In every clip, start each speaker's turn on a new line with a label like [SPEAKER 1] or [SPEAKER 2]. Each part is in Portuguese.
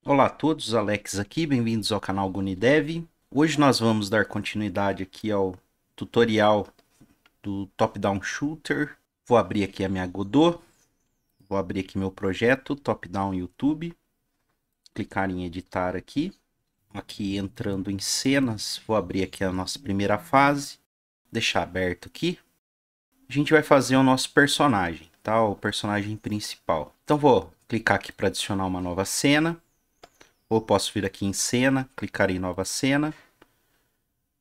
[SPEAKER 1] Olá a todos, Alex aqui, bem-vindos ao canal Gunidev. Hoje nós vamos dar continuidade aqui ao tutorial do Top-Down Shooter. Vou abrir aqui a minha Godot, vou abrir aqui meu projeto Top-Down YouTube, clicar em editar aqui. Aqui entrando em cenas, vou abrir aqui a nossa primeira fase, deixar aberto aqui. A gente vai fazer o nosso personagem, tá? O personagem principal. Então vou clicar aqui para adicionar uma nova cena. Ou posso vir aqui em cena, clicar em nova cena.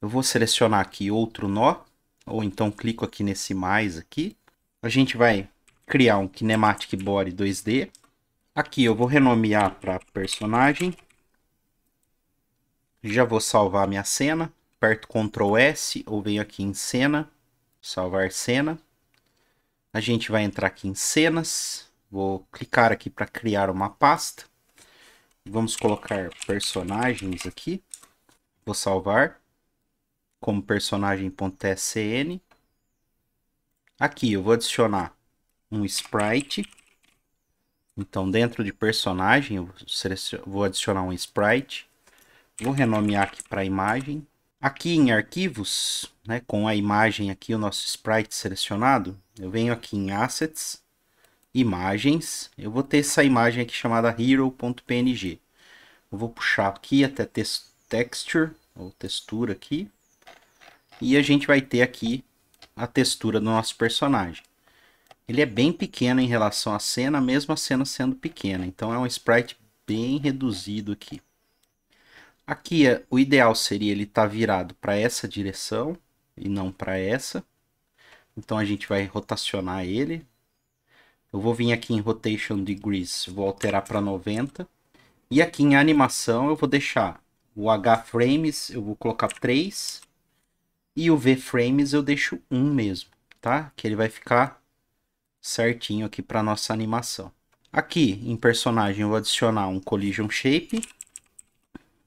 [SPEAKER 1] Eu vou selecionar aqui outro nó, ou então clico aqui nesse mais aqui. A gente vai criar um Kinematic Body 2D. Aqui eu vou renomear para personagem. Já vou salvar minha cena. Aperto Ctrl S ou venho aqui em cena, salvar cena. A gente vai entrar aqui em cenas. Vou clicar aqui para criar uma pasta. Vamos colocar personagens aqui. Vou salvar como personagem.scn. Aqui eu vou adicionar um sprite. Então dentro de personagem eu vou adicionar um sprite. Vou renomear aqui para imagem. Aqui em arquivos, né, com a imagem aqui, o nosso sprite selecionado, eu venho aqui em assets, imagens. Eu vou ter essa imagem aqui chamada hero.png. Eu vou puxar aqui até texture, ou textura aqui. E a gente vai ter aqui a textura do nosso personagem. Ele é bem pequeno em relação à cena, mesmo a cena sendo pequena. Então é um sprite bem reduzido aqui. Aqui o ideal seria ele estar virado para essa direção e não para essa. Então a gente vai rotacionar ele. Eu vou vir aqui em Rotation Degrees, vou alterar para 90. E aqui em animação eu vou deixar o H-frames, eu vou colocar 3. E o V-frames eu deixo 1 mesmo, tá? Que ele vai ficar certinho aqui para nossa animação. Aqui em personagem eu vou adicionar um Collision Shape.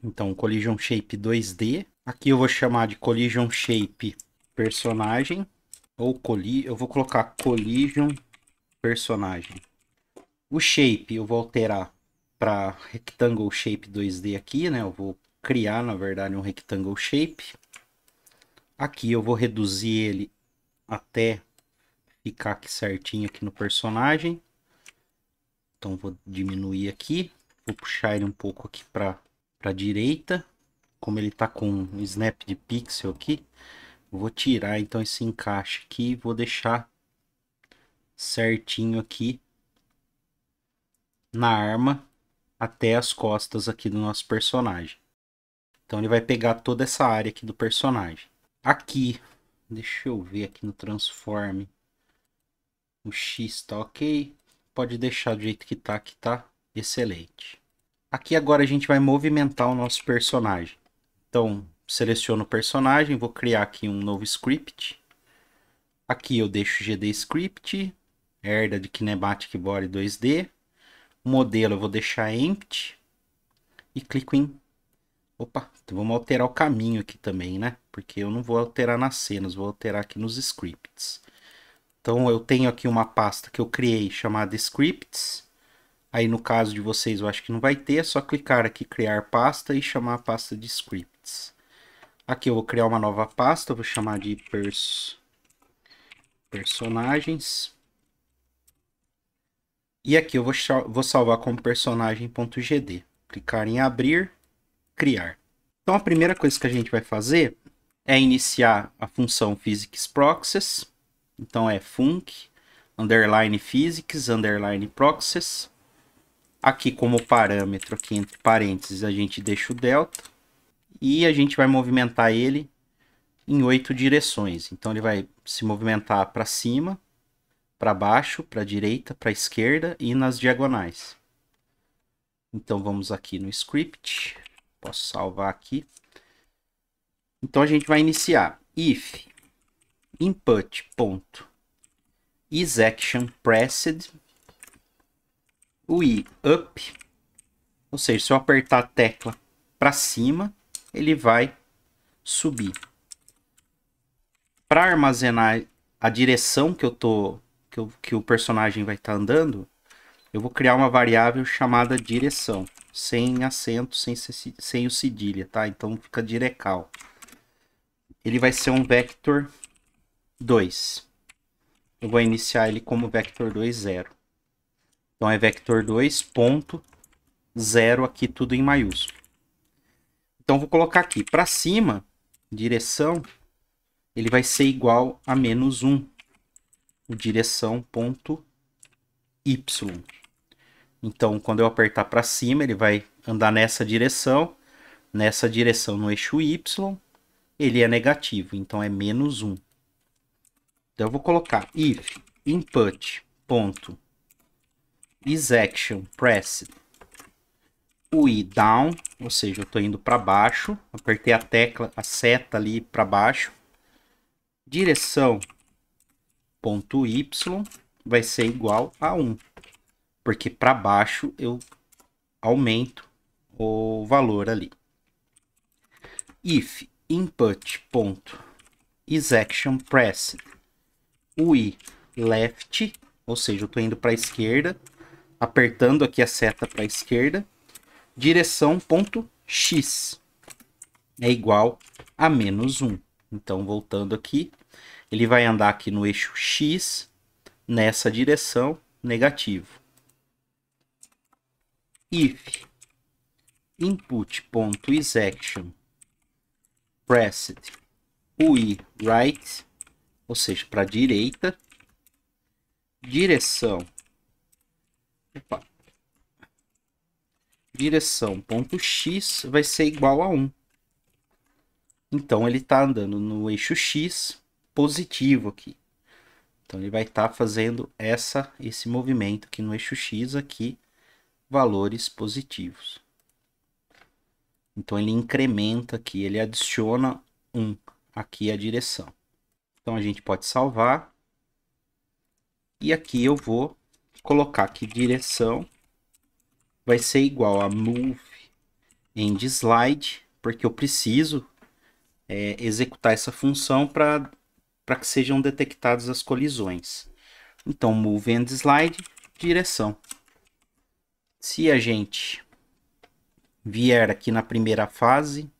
[SPEAKER 1] Então Collision Shape 2D. Aqui eu vou chamar de Collision Shape personagem. Ou eu vou colocar Collision personagem. O Shape eu vou alterar para Rectangle Shape 2D aqui, né? Eu vou criar, na verdade, um Rectangle Shape. Aqui eu vou reduzir ele até ficar aqui certinho aqui no personagem. Então vou diminuir aqui. Vou puxar ele um pouco aqui para a direita. Como ele está com um snap de pixel aqui, eu vou tirar então esse encaixe aqui e vou deixar certinho aqui na arma até as costas aqui do nosso personagem. Então ele vai pegar toda essa área aqui do personagem. Aqui, deixa eu ver aqui no transform. O X tá ok. Pode deixar do jeito que tá, aqui tá excelente. Aqui agora a gente vai movimentar o nosso personagem. Então, seleciono o personagem, vou criar aqui um novo script. Aqui eu deixo GD Script, herda de Kinematic Body 2D. O modelo eu vou deixar empty. E clico em... Opa, então vamos alterar o caminho aqui também, né? Porque eu não vou alterar nas cenas, vou alterar aqui nos scripts. Então eu tenho aqui uma pasta que eu criei chamada scripts. Aí no caso de vocês eu acho que não vai ter, é só clicar aqui criar pasta e chamar a pasta de scripts. Aqui eu vou criar uma nova pasta, eu vou chamar de personagens. E aqui eu vou salvar como personagem.gd. Clicar em abrir, criar. Então a primeira coisa que a gente vai fazer é iniciar a função physicsproxess. Então é func underline physics underline process. Aqui como parâmetro, aqui entre parênteses, a gente deixa o delta. E a gente vai movimentar ele em 8 direções. Então ele vai se movimentar para cima, para baixo, para a direita, para a esquerda e nas diagonais. Então vamos aqui no script. Posso salvar aqui. Então a gente vai iniciar if input.isActionPressed o i up, ou seja, se eu apertar a tecla para cima, ele vai subir. Para armazenar a direção que o personagem vai estar andando, eu vou criar uma variável chamada direção. sem acento, sem o cedilha, tá? Então fica direcal. Ele vai ser um vector 2. Eu vou iniciar ele como vector 2, 0. Então é vector 2 ponto 0 aqui, tudo em maiúsculo. Então vou colocar aqui para cima, direção, ele vai ser igual a menos 1. O direção ponto y. Então quando eu apertar para cima, ele vai andar nessa direção no eixo y, ele é negativo, então é menos 1. Então eu vou colocar if input ponto isAction pressed UI down, ou seja, eu estou indo para baixo, apertei a seta ali para baixo, direção ponto y vai ser igual a 1, porque para baixo eu aumento o valor ali. If input ponto isAction pressed UI left, ou seja, eu estou indo para a esquerda, apertando aqui a seta para a esquerda, direção ponto x é igual a menos 1. Então, voltando aqui, ele vai andar aqui no eixo x, nessa direção, negativo. If input.isAction pressed UI right, ou seja, para a direita, direção ponto x vai ser igual a 1. Então ele está andando no eixo x positivo aqui. Então ele vai estar fazendo esse movimento aqui no eixo x aqui, valores positivos. Então ele incrementa aqui, ele adiciona 1 aqui a direção. Então a gente pode salvar. E aqui eu vou colocar que direção vai ser igual a move end slide, porque eu preciso executar essa função para que sejam detectadas as colisões. Então, move end slide, direção. Se a gente vier aqui na primeira fase,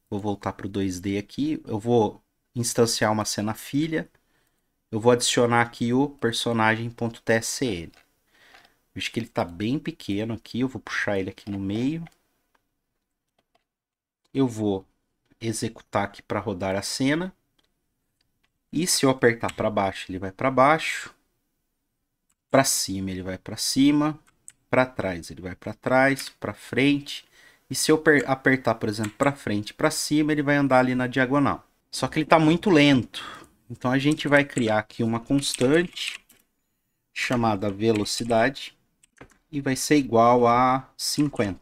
[SPEAKER 1] vou voltar para o 2D aqui, eu vou instanciar uma cena filha, eu vou adicionar aqui o personagem.tsl. Vejo que ele está bem pequeno aqui, eu vou puxar ele aqui no meio. Eu vou executar aqui para rodar a cena. E se eu apertar para baixo, ele vai para baixo. Para cima, ele vai para cima. Para trás, ele vai para trás. Para frente. E se eu apertar, por exemplo, para frente e para cima, ele vai andar ali na diagonal. Só que ele está muito lento. Então a gente vai criar aqui uma constante chamada velocidade. E vai ser igual a 50.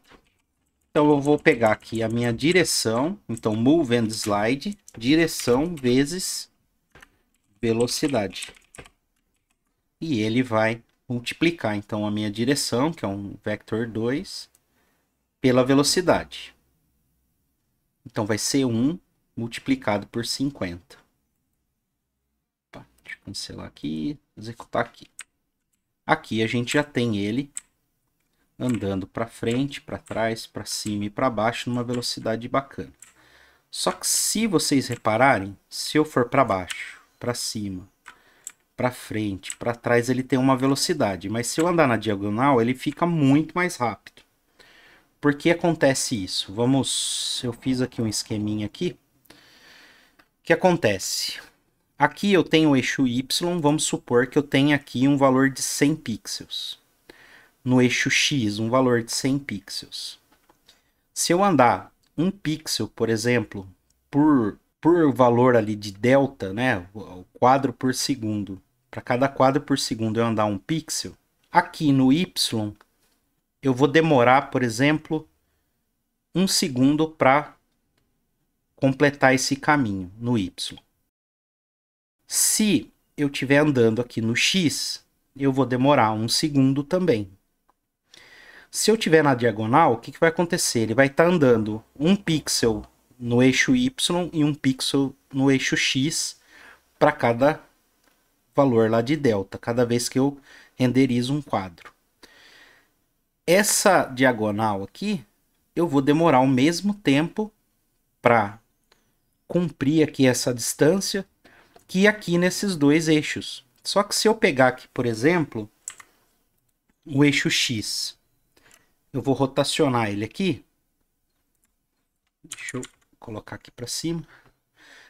[SPEAKER 1] Então eu vou pegar aqui a minha direção, então move and slide, direção vezes velocidade. E ele vai multiplicar então a minha direção, que é um vector 2, pela velocidade. Então vai ser 1 multiplicado por 50. Opa, deixa eu cancelar aqui, executar aqui. Aqui a gente já tem ele andando para frente, para trás, para cima e para baixo numa velocidade bacana. Só que se vocês repararem, se eu for para baixo, para cima, para frente, para trás, ele tem uma velocidade. Mas se eu andar na diagonal, ele fica muito mais rápido. Por que acontece isso? Eu fiz aqui um esqueminha aqui. O que acontece? Aqui eu tenho o eixo Y, vamos supor que eu tenha aqui um valor de 100 pixels. No eixo X, um valor de 100 pixels. Se eu andar 1 pixel, por exemplo, por valor ali de delta, né, o quadro por segundo, para cada quadro por segundo eu andar 1 pixel, aqui no Y, eu vou demorar, por exemplo, 1 segundo para completar esse caminho no Y. Se eu estiver andando aqui no X, eu vou demorar 1 segundo também. Se eu estiver na diagonal, o que vai acontecer? Ele vai estar andando 1 pixel no eixo Y e 1 pixel no eixo X para cada valor lá de delta, cada vez que eu renderizo um quadro. Essa diagonal aqui, eu vou demorar o mesmo tempo para cumprir aqui essa distância que aqui nesses dois eixos. Só que se eu pegar aqui, por exemplo, o eixo X, eu vou rotacionar ele aqui. Deixa eu colocar aqui para cima.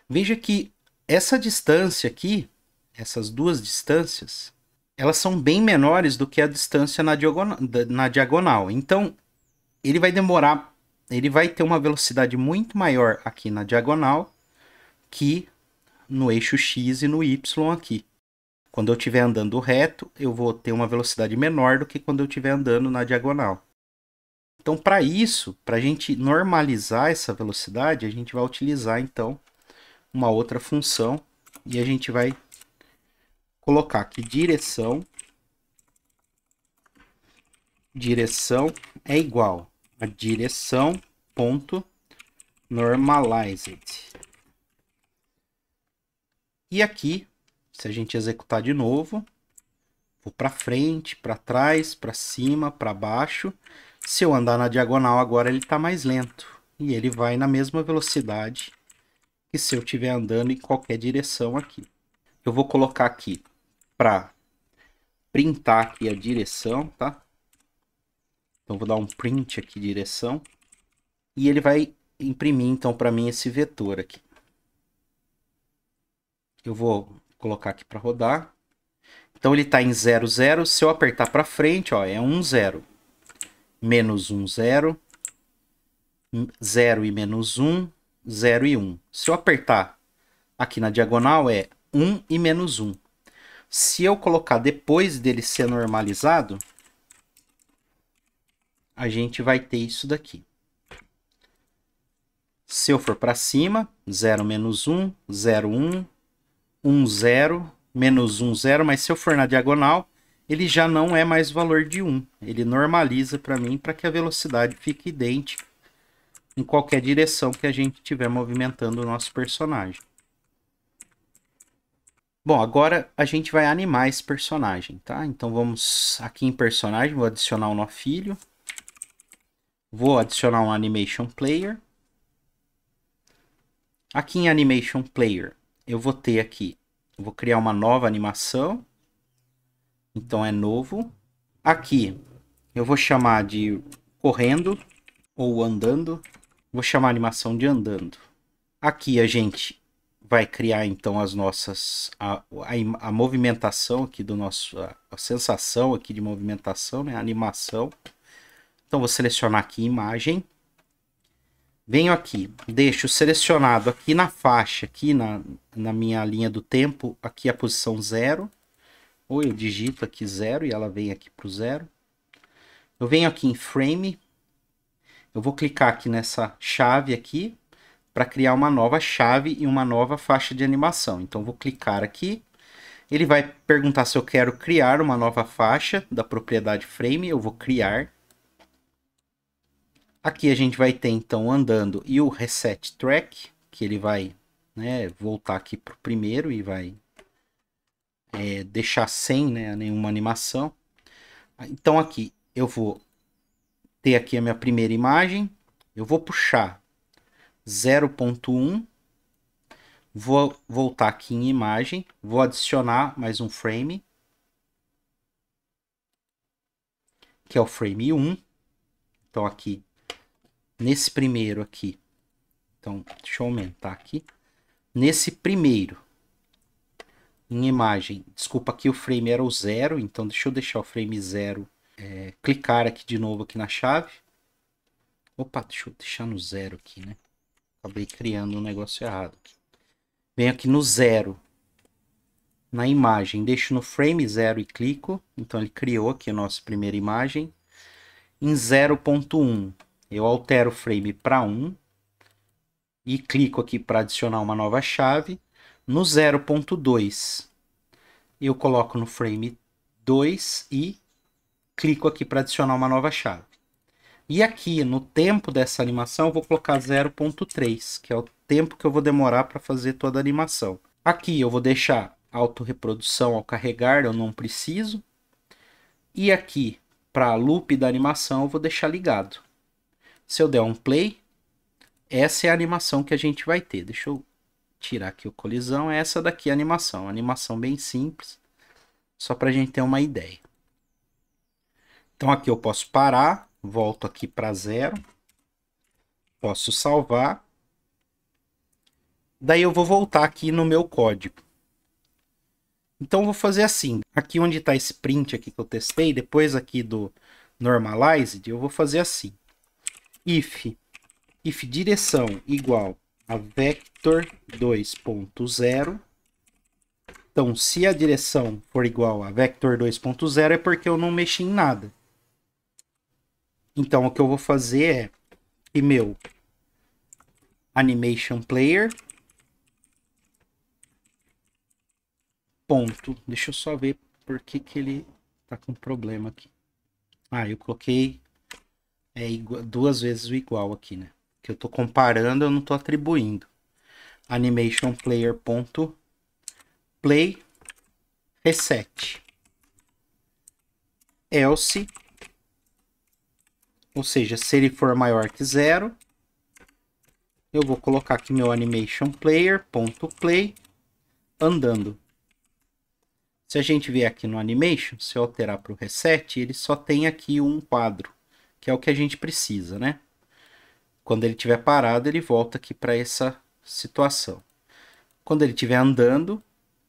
[SPEAKER 1] Veja que essa distância aqui, essas duas distâncias, elas são bem menores do que a distância na diagonal. Então, ele vai demorar, ele vai ter uma velocidade muito maior aqui na diagonal que no eixo X e no Y aqui. Quando eu estiver andando reto, eu vou ter uma velocidade menor do que quando eu estiver andando na diagonal. Então, para isso, para a gente normalizar essa velocidade, a gente vai utilizar, então, uma outra função. E a gente vai colocar aqui direção. Direção é igual a direção ponto normalized. E aqui, se a gente executar de novo, vou para frente, para trás, para cima, para baixo. Se eu andar na diagonal agora, ele está mais lento. E ele vai na mesma velocidade que se eu estiver andando em qualquer direção aqui. Eu vou colocar aqui para printar aqui a direção, tá? Então, vou dar um print aqui, direção. E ele vai imprimir, então, para mim esse vetor aqui. Eu vou colocar aqui para rodar. Então, ele está em 0, 0. Se eu apertar para frente, ó, é 1, 0. Menos 1, 0. 0 e menos 1. 0 e 1. Se eu apertar aqui na diagonal, é 1 e menos 1. Se eu colocar depois dele ser normalizado, a gente vai ter isso daqui. Se eu for para cima, 0, menos 1, 0, 1, 1, 0, menos 1, 0. Mas se eu for na diagonal, ele já não é mais valor de 1. Ele normaliza para mim para que a velocidade fique idêntica em qualquer direção que a gente estiver movimentando o nosso personagem. Bom, agora a gente vai animar esse personagem, tá? Então vamos aqui em personagem, vou adicionar um nó filho. Vou adicionar um animation player. Aqui em animation player, eu vou ter aqui, eu vou criar uma nova animação. Então é novo. Aqui eu vou chamar de correndo ou andando. Vou chamar a animação de andando. Aqui a gente vai criar então as nossas a movimentação aqui do nosso a sensação aqui de movimentação, né, a animação. Então vou selecionar aqui imagem. Venho aqui, deixo selecionado aqui na faixa, aqui na minha linha do tempo, aqui a posição 0. Ou eu digito aqui 0 e ela vem aqui para o 0. Eu venho aqui em frame. Eu vou clicar aqui nessa chave aqui para criar uma nova chave e uma nova faixa de animação. Então, vou clicar aqui. Ele vai perguntar se eu quero criar uma nova faixa da propriedade frame. Eu vou criar. Aqui a gente vai ter, então, andando e o reset track, que ele vai, né, voltar aqui para o primeiro e vai deixar sem, né, nenhuma animação. Então, aqui eu vou ter aqui a minha primeira imagem. Eu vou puxar 0.1, vou voltar aqui em imagem, vou adicionar mais um frame, que é o frame 1. Então aqui, nesse primeiro aqui, então deixa eu aumentar aqui, nesse primeiro, em imagem, desculpa, aqui o frame era o 0, então deixa eu deixar o frame 0, clicar aqui de novo aqui na chave. Opa, deixa eu deixar no 0 aqui, né? Acabei criando um negócio errado aqui. Venho aqui no 0, na imagem, deixo no frame 0 e clico. Então ele criou aqui a nossa primeira imagem. Em 0.1, eu altero o frame para 1 e clico aqui para adicionar uma nova chave. No 0.2, eu coloco no frame 2 e clico aqui para adicionar uma nova chave. E aqui, no tempo dessa animação, eu vou colocar 0.3, que é o tempo que eu vou demorar para fazer toda a animação. Aqui eu vou deixar autorreprodução ao carregar, eu não preciso. E aqui para loop da animação, eu vou deixar ligado. Se eu der um play, essa é a animação que a gente vai ter. Deixa eu tirar aqui o colisão. Essa daqui é a animação. Animação bem simples, só para a gente ter uma ideia. Então aqui eu posso parar, volto aqui para 0, posso salvar. Daí eu vou voltar aqui no meu código. Então eu vou fazer assim, aqui onde está esse print aqui que eu testei, depois aqui do normalized, eu vou fazer assim. If direção igual a vector 2.0. Então, se a direção for igual a vector 2.0 é porque eu não mexi em nada. Então, o que eu vou fazer é que meu animation player ponto. Deixa eu só ver por que ele tá com problema aqui. Ah, eu coloquei duas vezes o igual aqui, né? Que eu tô comparando, eu não tô atribuindo. Animation player ponto play reset. Else, ou seja, se ele for maior que 0, eu vou colocar aqui meu animation player ponto play andando. Se a gente vier aqui no animation, se eu alterar para o reset, ele só tem aqui um quadro, que é o que a gente precisa, né? Quando ele estiver parado, ele volta aqui para essa situação. Quando ele estiver andando,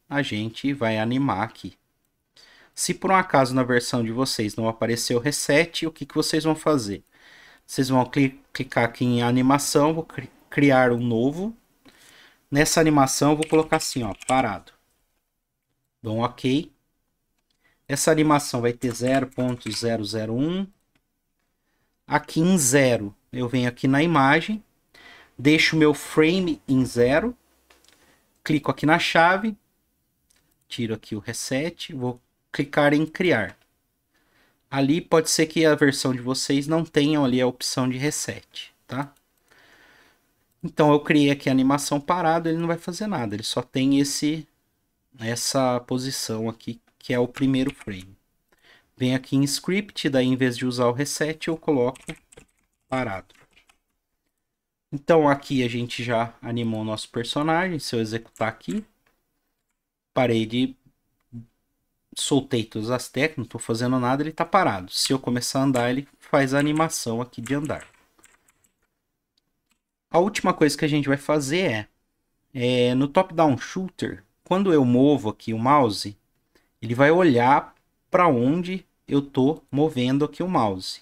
[SPEAKER 1] a gente vai animar aqui. Se por um acaso na versão de vocês não apareceu o reset, o que vocês vão fazer? Vocês vão clicar aqui em animação, vou criar um novo. Nessa animação eu vou colocar assim, ó, parado. Dou um OK. Essa animação vai ter 0.001. Aqui em 0, eu venho aqui na imagem, deixo meu frame em 0, clico aqui na chave, tiro aqui o reset, vou clicar em criar. Ali pode ser que a versão de vocês não tenham ali a opção de reset, tá? Então eu criei aqui a animação parado, ele não vai fazer nada, ele só tem essa posição aqui, que é o primeiro frame. Venho aqui em script, daí em vez de usar o reset, eu coloco parado. Então aqui a gente já animou o nosso personagem. Se eu executar aqui, parei de... soltei todas as técnicas, não estou fazendo nada, ele está parado. Se eu começar a andar, ele faz a animação aqui de andar. A última coisa que a gente vai fazer no top-down shooter, quando eu movo aqui o mouse, ele vai olhar para onde eu estou movendo aqui o mouse.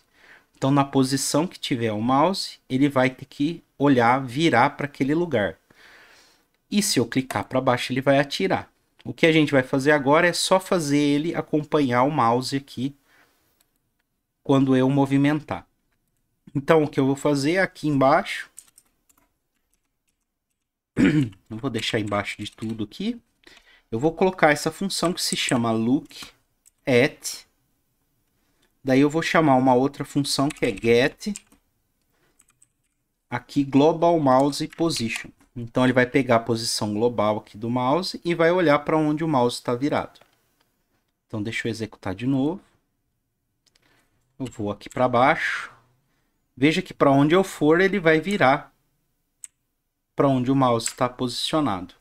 [SPEAKER 1] Então, na posição que tiver o mouse, ele vai ter que olhar, virar para aquele lugar. E se eu clicar para baixo, ele vai atirar. O que a gente vai fazer agora é só fazer ele acompanhar o mouse aqui quando eu movimentar. Então, o que eu vou fazer aqui embaixo, não vou deixar embaixo de tudo aqui, eu vou colocar essa função que se chama look at. Daí eu vou chamar uma outra função que é get aqui global mouse position. Então ele vai pegar a posição global aqui do mouse e vai olhar para onde o mouse está virado. Então deixa eu executar de novo. Eu vou aqui para baixo. Veja que para onde eu for ele vai virar para onde o mouse está posicionado.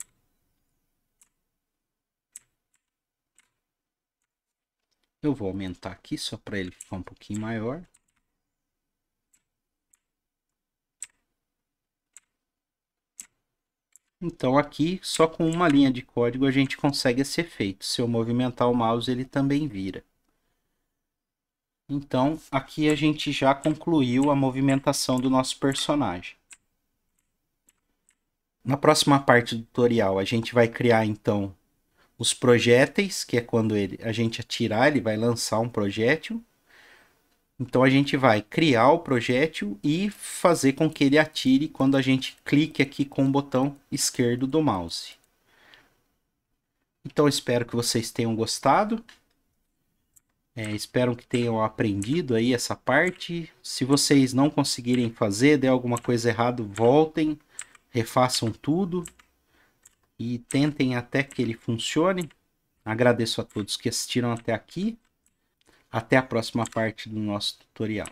[SPEAKER 1] Eu vou aumentar aqui só para ele ficar um pouquinho maior. Então aqui, só com uma linha de código, a gente consegue esse efeito. Se eu movimentar o mouse, ele também vira. Então, aqui a gente já concluiu a movimentação do nosso personagem. Na próxima parte do tutorial, a gente vai criar, então, os projéteis, que é quando a gente atirar, ele vai lançar um projétil. Então, a gente vai criar o projétil e fazer com que ele atire quando a gente clique aqui com o botão esquerdo do mouse. Então, espero que vocês tenham gostado. Espero que tenham aprendido aí essa parte. Se vocês não conseguirem fazer, der alguma coisa errada, voltem, refaçam tudo e tentem até que ele funcione. Agradeço a todos que assistiram até aqui. Até a próxima parte do nosso tutorial.